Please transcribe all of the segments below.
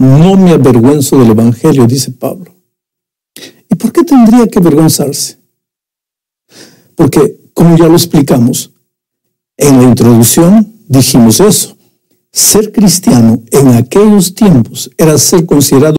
no me avergüenzo del Evangelio, dice Pablo. ¿Y por qué tendría que avergonzarse? Porque, como ya lo explicamos, en la introducción dijimos eso. Ser cristiano en aquellos tiempos era ser considerado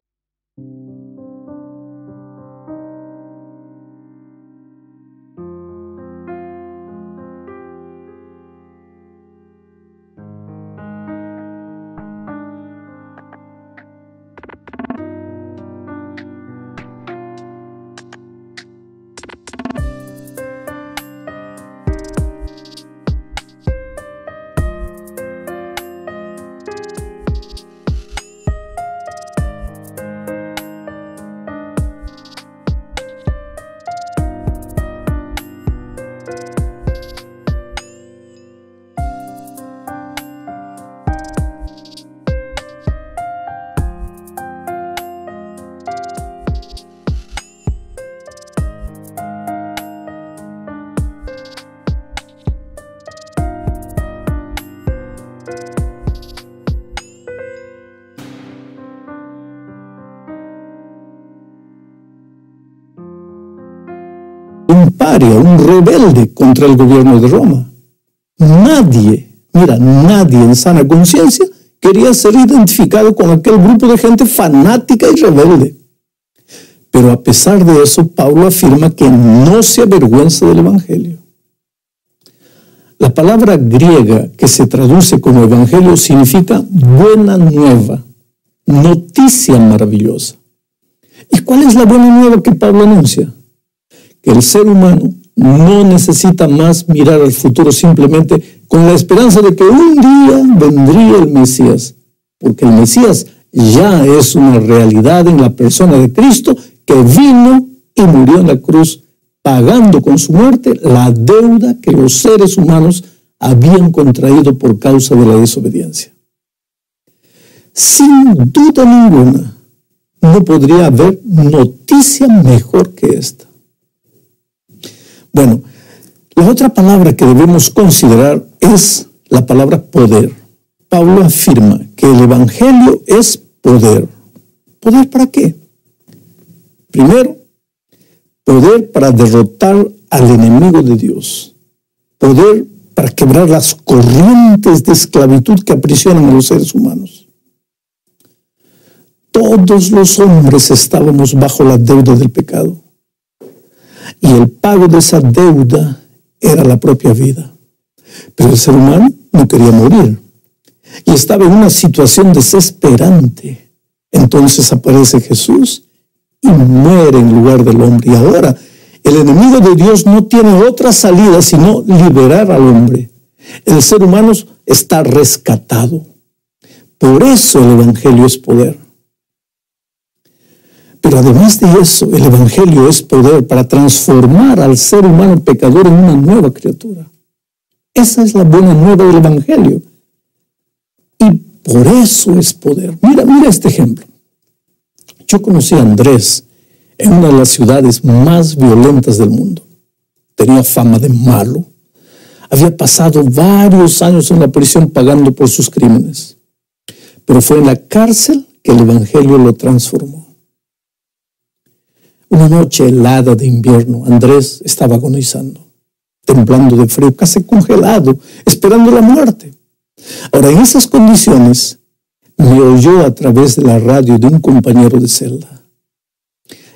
un paria, un rebelde contra el gobierno de Roma. Nadie en sana conciencia quería ser identificado con aquel grupo de gente fanática y rebelde. Pero a pesar de eso, Pablo afirma que no se avergüenza del Evangelio. La palabra griega que se traduce como Evangelio significa buena nueva, noticia maravillosa. ¿Y cuál es la buena nueva que Pablo anuncia? Que el ser humano no necesita más mirar al futuro simplemente con la esperanza de que un día vendría el Mesías, porque el Mesías ya es una realidad en la persona de Cristo, que vino y murió en la cruz, pagando con su muerte la deuda que los seres humanos habían contraído por causa de la desobediencia. Sin duda ninguna, no podría haber noticia mejor que esta. Bueno, la otra palabra que debemos considerar es la palabra poder. Pablo afirma que el Evangelio es poder. ¿Poder para qué? Primero, poder para derrotar al enemigo de Dios. Poder para quebrar las corrientes de esclavitud que aprisionan a los seres humanos. Todos los hombres estábamos bajo la deuda del pecado. Y el pago de esa deuda era la propia vida. Pero el ser humano no quería morir. Y estaba en una situación desesperante. Entonces aparece Jesús y muere en lugar del hombre. Y ahora el enemigo de Dios no tiene otra salida sino liberar al hombre. El ser humano está rescatado. Por eso el Evangelio es poder. Pero además de eso, el Evangelio es poder para transformar al ser humano pecador en una nueva criatura. Esa es la buena nueva del Evangelio. Y por eso es poder. Mira este ejemplo. Yo conocí a Andrés en una de las ciudades más violentas del mundo. Tenía fama de malo. Había pasado varios años en la prisión pagando por sus crímenes. Pero fue en la cárcel que el Evangelio lo transformó. Una noche helada de invierno, Andrés estaba agonizando, temblando de frío, casi congelado, esperando la muerte. Ahora, en esas condiciones, me oyó a través de la radio de un compañero de celda.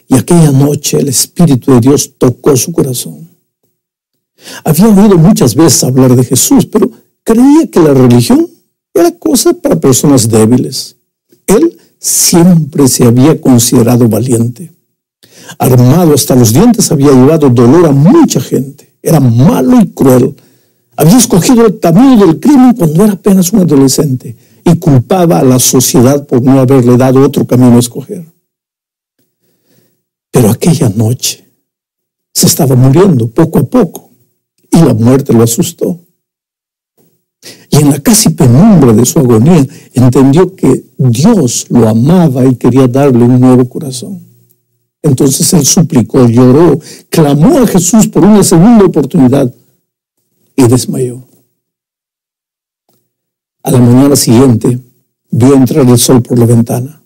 Y aquella noche el Espíritu de Dios tocó su corazón. Había oído muchas veces hablar de Jesús, pero creía que la religión era cosa para personas débiles. Él siempre se había considerado valiente. Armado hasta los dientes, había llevado dolor a mucha gente. Era malo y cruel. Había escogido el camino del crimen cuando era apenas un adolescente y culpaba a la sociedad por no haberle dado otro camino a escoger. Pero aquella noche se estaba muriendo poco a poco y la muerte lo asustó. Y en la casi penumbra de su agonía entendió que Dios lo amaba y quería darle un nuevo corazón. Entonces él suplicó, lloró, clamó a Jesús por una segunda oportunidad y desmayó. A la mañana siguiente vio entrar el sol por la ventana.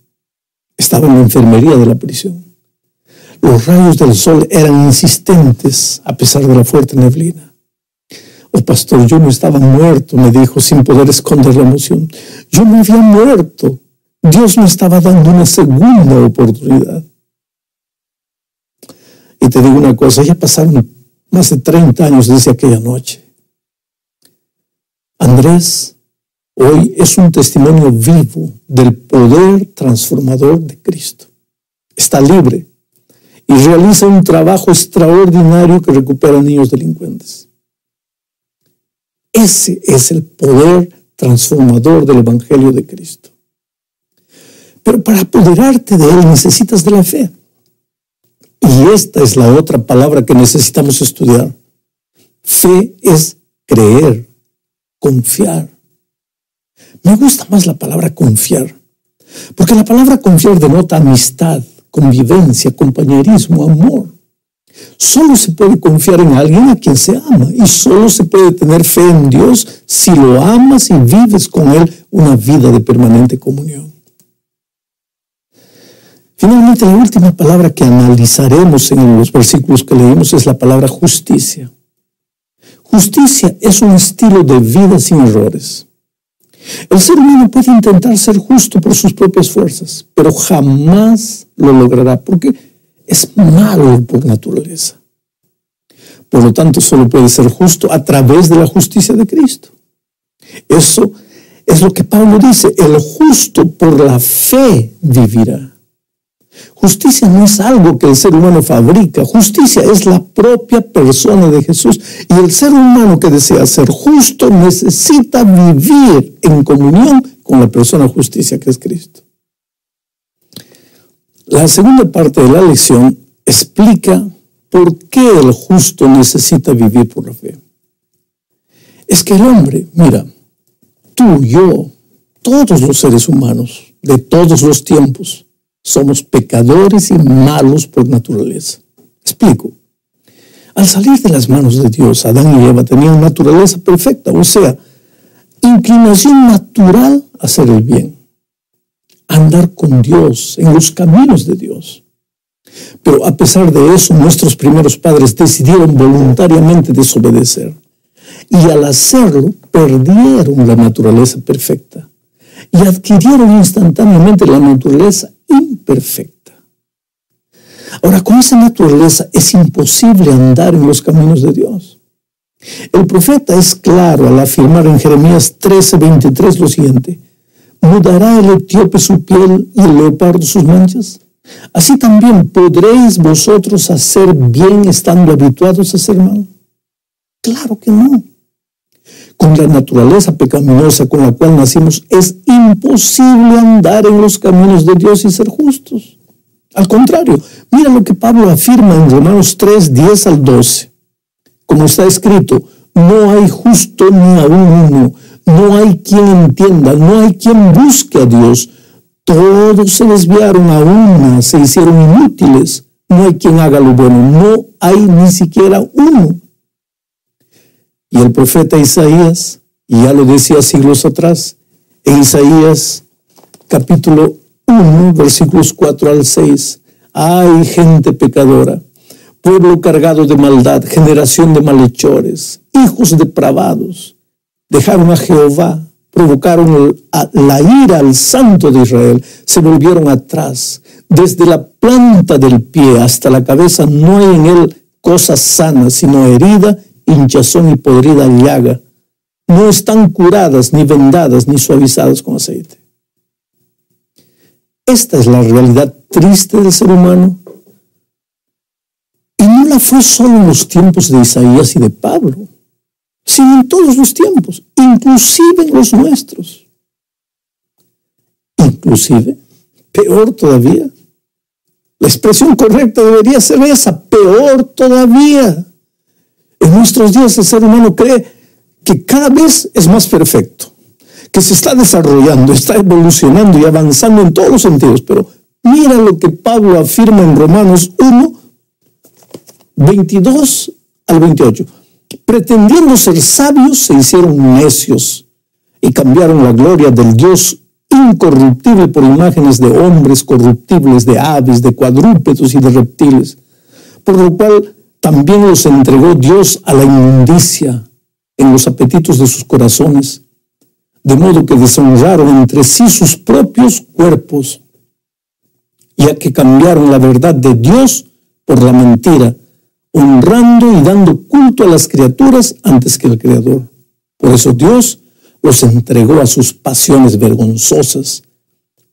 Estaba en la enfermería de la prisión. Los rayos del sol eran insistentes a pesar de la fuerte neblina. Oh, pastor, yo no estaba muerto, me dijo sin poder esconder la emoción. Yo no había muerto. Dios me estaba dando una segunda oportunidad. Y te digo una cosa, ya pasaron más de 30 años desde aquella noche. Andrés hoy es un testimonio vivo del poder transformador de Cristo. Está libre y realiza un trabajo extraordinario que recupera a niños delincuentes. Ese es el poder transformador del Evangelio de Cristo. Pero para apoderarte de él necesitas de la fe. Y esta es la otra palabra que necesitamos estudiar. Fe es creer, confiar. Me gusta más la palabra confiar, porque la palabra confiar denota amistad, convivencia, compañerismo, amor. Solo se puede confiar en alguien a quien se ama, y solo se puede tener fe en Dios si lo amas y vives con Él una vida de permanente comunión. Finalmente, la última palabra que analizaremos en los versículos que leímos es la palabra justicia. Justicia es un estilo de vida sin errores. El ser humano puede intentar ser justo por sus propias fuerzas, pero jamás lo logrará porque es malo por naturaleza. Por lo tanto, solo puede ser justo a través de la justicia de Cristo. Eso es lo que Pablo dice: el justo por la fe vivirá. Justicia no es algo que el ser humano fabrica. Justicia es la propia persona de Jesús. Y el ser humano que desea ser justo necesita vivir en comunión con la persona justicia que es Cristo. La segunda parte de la lección explica por qué el justo necesita vivir por la fe. Es que el hombre, mira, tú, yo, todos los seres humanos de todos los tiempos, somos pecadores y malos por naturaleza. Explico. Al salir de las manos de Dios, Adán y Eva tenían naturaleza perfecta, o sea, inclinación natural a hacer el bien, andar con Dios, en los caminos de Dios. Pero a pesar de eso, nuestros primeros padres decidieron voluntariamente desobedecer. Y al hacerlo, perdieron la naturaleza perfecta y adquirieron instantáneamente la naturaleza imperfecta. Ahora, con esa naturaleza es imposible andar en los caminos de Dios. El profeta es claro al afirmar en Jeremías 13:23 lo siguiente: ¿mudará el etíope su piel y el leopardo sus manchas? Así también podréis vosotros hacer bien estando habituados a hacer mal. Claro que no. Con la naturaleza pecaminosa con la cual nacimos es imposible andar en los caminos de Dios y ser justos. Al contrario, mira lo que Pablo afirma en Romanos 3:10 al 12. Como está escrito: no hay justo ni aún uno, no hay quien entienda, no hay quien busque a Dios. Todos se desviaron a una, se hicieron inútiles. No hay quien haga lo bueno, no hay ni siquiera uno. Y el profeta Isaías, y ya lo decía siglos atrás, en Isaías capítulo 1, versículos 4 al 6, ¡ay, gente pecadora! Pueblo cargado de maldad, generación de malhechores, hijos depravados, dejaron a Jehová, provocaron la ira al Santo de Israel, se volvieron atrás. Desde la planta del pie hasta la cabeza no hay en él cosa sana, sino herida, hinchazón y podrida llaga. No están curadas, ni vendadas, ni suavizadas con aceite. Esta es la realidad triste del ser humano. Y no la fue solo en los tiempos de Isaías y de Pablo, sino en todos los tiempos, inclusive en los nuestros. Inclusive, peor todavía. La expresión correcta debería ser esa: peor todavía. En nuestros días el ser humano cree que cada vez es más perfecto, que se está desarrollando, está evolucionando y avanzando en todos los sentidos. Pero mira lo que Pablo afirma en Romanos 1, 22 al 28. Pretendiendo ser sabios, se hicieron necios y cambiaron la gloria del Dios incorruptible por imágenes de hombres corruptibles, de aves, de cuadrúpedos y de reptiles, por lo cual también los entregó Dios a la inmundicia en los apetitos de sus corazones, de modo que deshonraron entre sí sus propios cuerpos, ya que cambiaron la verdad de Dios por la mentira, honrando y dando culto a las criaturas antes que al Creador. Por eso Dios los entregó a sus pasiones vergonzosas,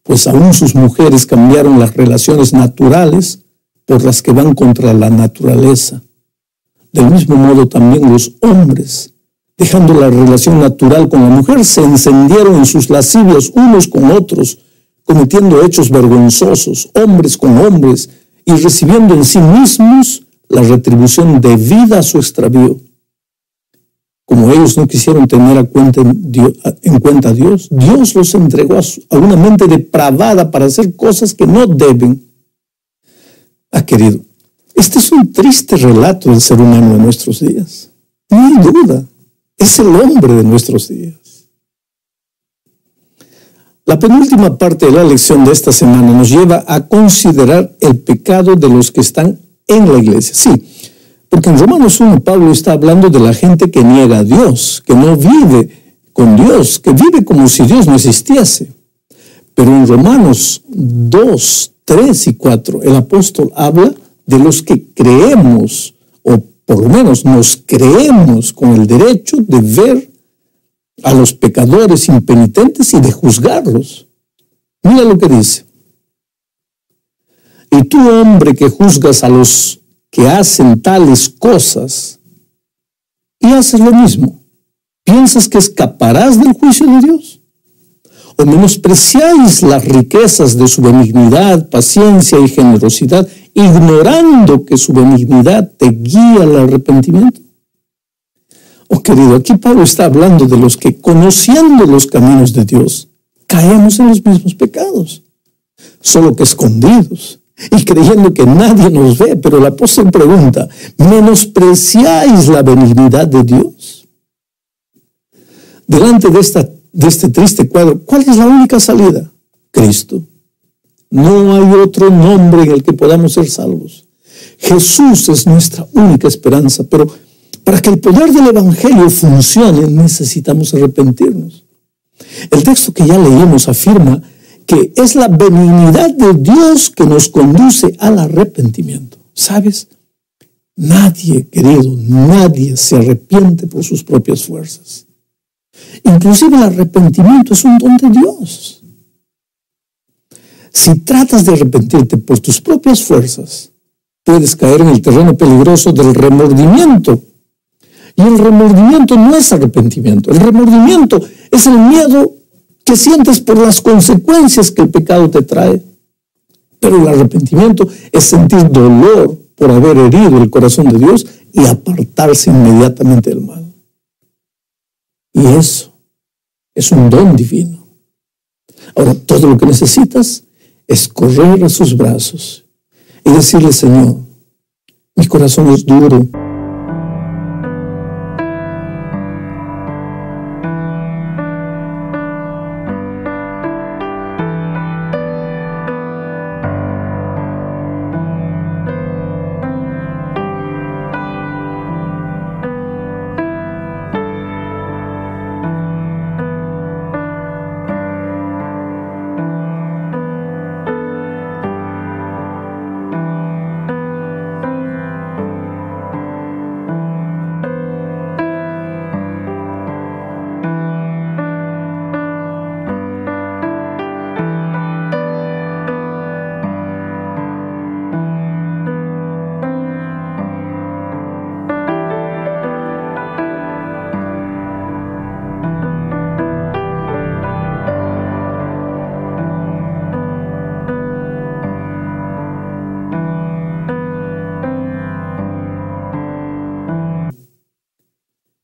pues aún sus mujeres cambiaron las relaciones naturales por las que van contra la naturaleza. Del mismo modo también los hombres, dejando la relación natural con la mujer, se encendieron en sus lascivias unos con otros, cometiendo hechos vergonzosos, hombres con hombres, y recibiendo en sí mismos la retribución debida a su extravío. Como ellos no quisieron tener en cuenta a Dios, Dios los entregó a una mente depravada para hacer cosas que no deben. Querido, este es un triste relato del ser humano de nuestros días. No hay duda, es el hombre de nuestros días. La penúltima parte de la lección de esta semana nos lleva a considerar el pecado de los que están en la iglesia. Sí, porque en Romanos 1 Pablo está hablando de la gente que niega a Dios, que no vive con Dios, que vive como si Dios no existiese. Pero en Romanos 2, 3 y 4 el apóstol habla de los que creemos, o por lo menos nos creemos con el derecho de ver a los pecadores impenitentes y de juzgarlos. Mira lo que dice. Y tú, hombre, que juzgas a los que hacen tales cosas y haces lo mismo, ¿piensas que escaparás del juicio de Dios? ¿O menospreciáis las riquezas de su benignidad, paciencia y generosidad, ignorando que su benignidad te guía al arrepentimiento? Oh, querido, aquí Pablo está hablando de los que, conociendo los caminos de Dios, caemos en los mismos pecados, solo que escondidos, y creyendo que nadie nos ve. Pero el apóstol pregunta, ¿menospreciáis la benignidad de Dios? Delante de este triste cuadro, ¿cuál es la única salida? Cristo. No hay otro nombre en el que podamos ser salvos. Jesús es nuestra única esperanza, pero para que el poder del Evangelio funcione, necesitamos arrepentirnos. El texto que ya leímos afirma que es la benignidad de Dios que nos conduce al arrepentimiento. ¿Sabes? Nadie, querido, nadie se arrepiente por sus propias fuerzas. Inclusive el arrepentimiento es un don de Dios. Si tratas de arrepentirte por tus propias fuerzas, puedes caer en el terreno peligroso del remordimiento. Y el remordimiento no es arrepentimiento. El remordimiento es el miedo que sientes por las consecuencias que el pecado te trae. Pero el arrepentimiento es sentir dolor por haber herido el corazón de Dios y apartarse inmediatamente del mal. Y eso es un don divino. Ahora, todo lo que necesitas es correr a sus brazos y decirle: Señor, mi corazón es duro.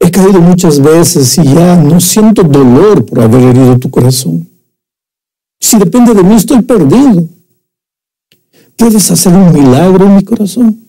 He caído muchas veces y ya no siento dolor por haber herido tu corazón. Si depende de mí, estoy perdido. ¿Puedes hacer un milagro en mi corazón?